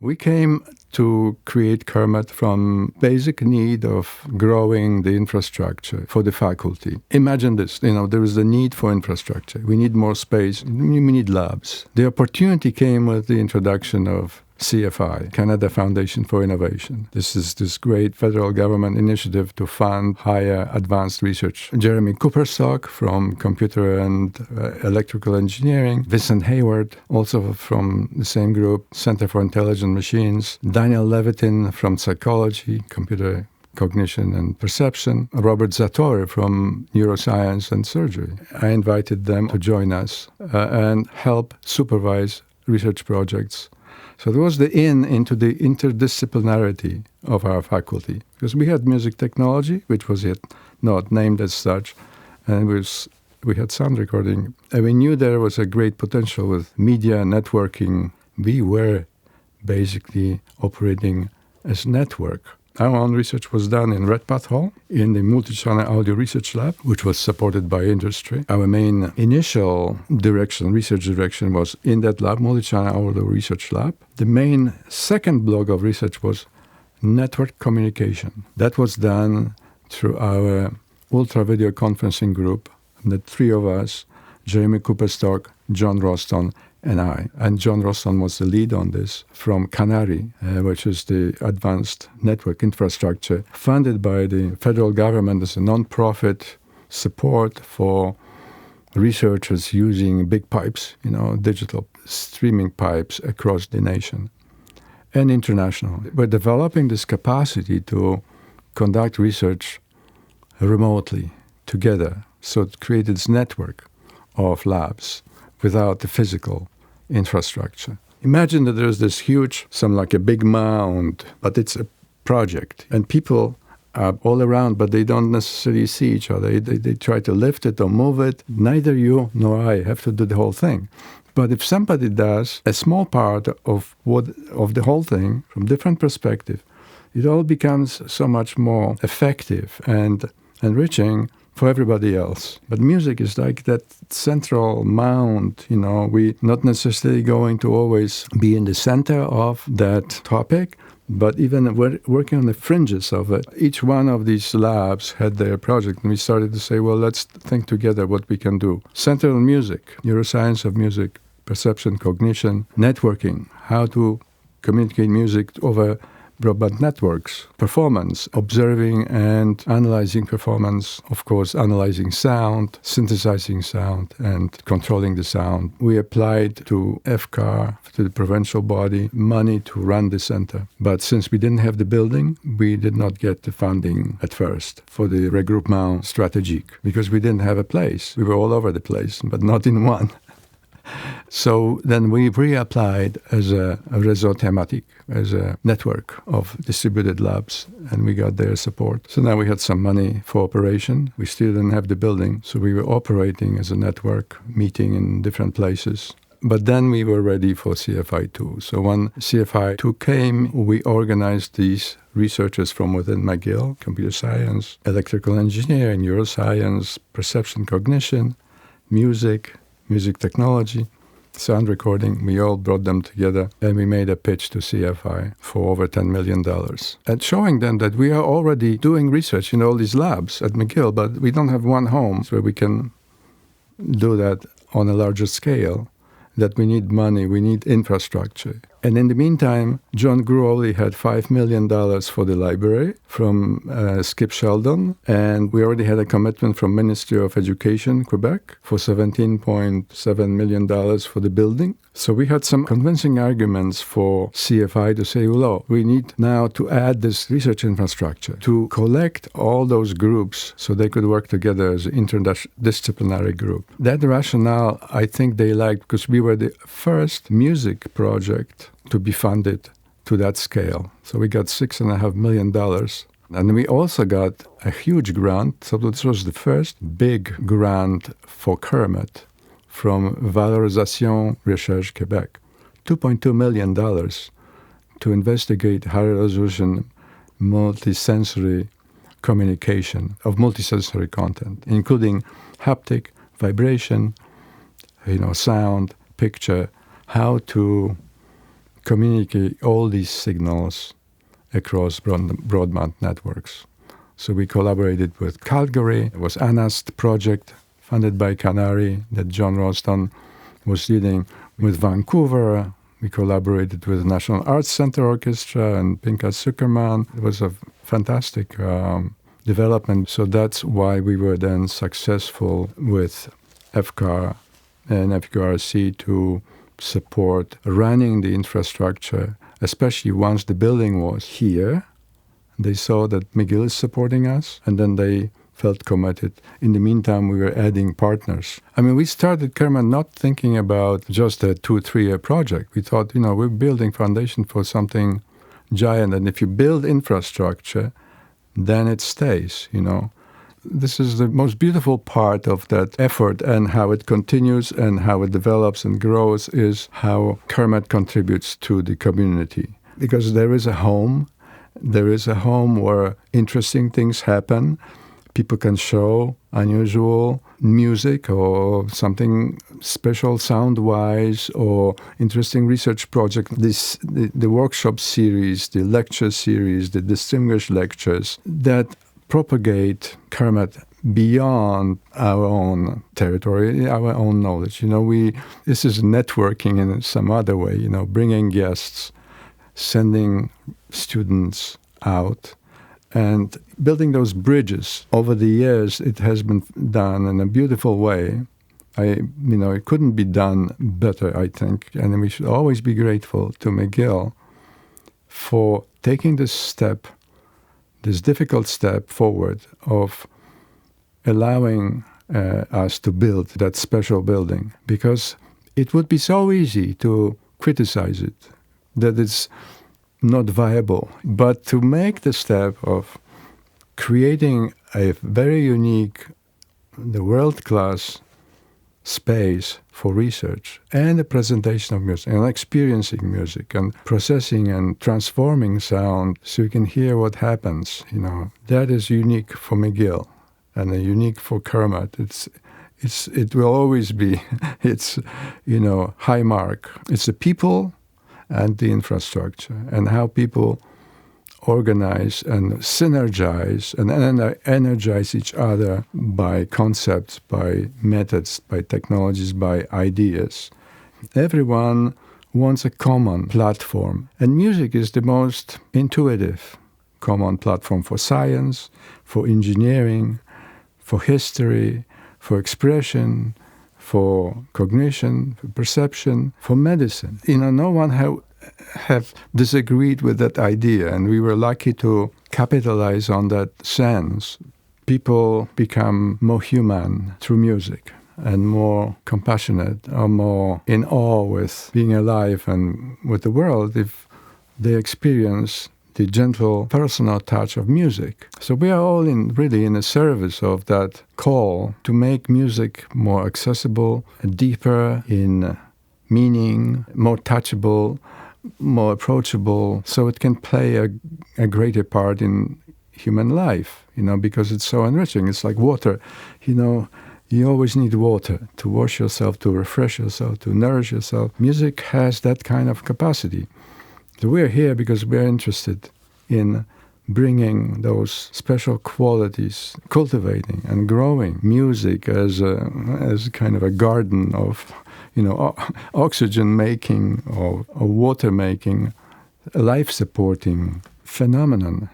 We came to create CIRMMT from basic need of growing the infrastructure for the faculty. Imagine this, there is a need for infrastructure. We need more space. We need labs. The opportunity came with the introduction of CFI, Canada Foundation for Innovation. This is this great federal government initiative to fund higher advanced research. Jeremy Cooperstock from Computer and Electrical Engineering, Vincent Hayward, also from the same group, Center for Intelligent Machines, Daniel Levitin from Psychology, Computer Cognition and Perception, Robert Zatorre from Neuroscience and Surgery. I invited them to join us and help supervise research projects. So there was the into the interdisciplinarity of our faculty, because we had music technology, which was yet not named as such, and we had sound recording, and we knew there was a great potential with media networking. We were basically operating as a network. Our own research was done in Redpath Hall, in the multi-channel audio research lab, which was supported by industry. Our main initial research direction was in that lab, multi-channel audio research lab. The main second block of research was network communication. That was done through our ultra-video conferencing group, the three of us, Jeremy Cooperstock, John Roston, and I. And John Roston was the lead on this from Canary, which is the advanced network infrastructure funded by the federal government as a non-profit support for researchers using big pipes, digital streaming pipes across the nation and international. We're developing this capacity to conduct research remotely together. So it created this network of labs without the physical infrastructure. Imagine that there's this huge, like a big mound, but it's a project. And people are all around, but they don't necessarily see each other. They try to lift it or move it. Neither you nor I have to do the whole thing. But if somebody does a small part of the whole thing from different perspective, it all becomes so much more effective and enriching for everybody else. But music is like that central mound, we not necessarily going to always be in the center of that topic, but even working on the fringes of it. Each one of these labs had their project, and we started to say, well, let's think together what we can do. Center on music, neuroscience of music, perception, cognition, networking, how to communicate music over broadband networks, performance, observing and analyzing performance, of course, analyzing sound, synthesizing sound, and controlling the sound. We applied to FCAR, to the provincial body, money to run the center. But since we didn't have the building, we did not get the funding at first for the regroupement stratégique, because we didn't have a place. We were all over the place, but not in one. So then we reapplied as a réseau thématique, as a network of distributed labs, and we got their support. So now we had some money for operation. We still didn't have the building, so we were operating as a network, meeting in different places. But then we were ready for CFI2. So when CFI2 came, we organized these researchers from within McGill, computer science, electrical engineering, neuroscience, perception, cognition, music technology, sound recording. We all brought them together, and we made a pitch to CFI for over $10 million. And showing them that we are already doing research in all these labs at McGill, but we don't have one home where we can do that on a larger scale, that we need money, we need infrastructure. And in the meantime, John Grew only had $5 million for the library from Skip Sheldon, and we already had a commitment from Ministry of Education, Quebec, for $17.7 million for the building. So we had some convincing arguments for CFI to say, well, we need now to add this research infrastructure to collect all those groups so they could work together as an interdisciplinary group. That rationale, I think they liked, because we were the first music project to be funded to that scale. So we got $6.5 million. And we also got a huge grant. So this was the first big grant for CIRMMT from Valorisation Recherche Québec. $2.2 million to investigate high-resolution multisensory communication of multisensory content, including haptic, vibration, sound, picture, how to communicate all these signals across broadband networks. So we collaborated with Calgary. It was ANAST project funded by Canary that John Ralston was leading. With Vancouver, we collaborated with the National Arts Centre Orchestra and Pinka Zuckerman. It was a fantastic development. So that's why we were then successful with FCAR and FQRC to support running the infrastructure, especially once the building was here. They saw that McGill is supporting us, and then they felt committed. In the meantime, we were adding partners. I mean, we started CIRMMT not thinking about just a 2-3 year project. We thought, we're building foundation for something giant, and if you build infrastructure, then it stays, This is the most beautiful part of that effort, and how it continues and how it develops and grows is how CIRMMT contributes to the community. Because there is a home where interesting things happen. People can show unusual music or something special sound-wise or interesting research project. The workshop series, the lecture series, the distinguished lectures that propagate CIRMMT beyond our own territory, our own knowledge. This is networking in some other way, bringing guests, sending students out, and building those bridges. Over the years, it has been done in a beautiful way. It couldn't be done better, I think, and we should always be grateful to McGill for taking this difficult step forward of allowing us to build that special building, because it would be so easy to criticize it, that it's not viable. But to make the step of creating a very unique, the world-class space for research and the presentation of music and experiencing music and processing and transforming sound so you can hear what happens, that is unique for McGill and unique for CIRMMT. It will always be its, high mark. It's the people and the infrastructure and how people organize and synergize and energize each other by concepts, by methods, by technologies, by ideas. Everyone wants a common platform, and music is the most intuitive common platform for science, for engineering, for history, for expression, for cognition, for perception, for medicine. No one have disagreed with that idea, and we were lucky to capitalize on that sense. People become more human through music and more compassionate or more in awe with being alive and with the world if they experience the gentle personal touch of music. So we are all really in the service of that call to make music more accessible, deeper in meaning, more touchable, more approachable, so it can play a greater part in human life, because it's so enriching. It's like water, you always need water to wash yourself, to refresh yourself, to nourish yourself. Music has that kind of capacity. So we're here because we're interested in bringing those special qualities, cultivating and growing music as kind of a garden of, oxygen making or water making, a life supporting phenomenon.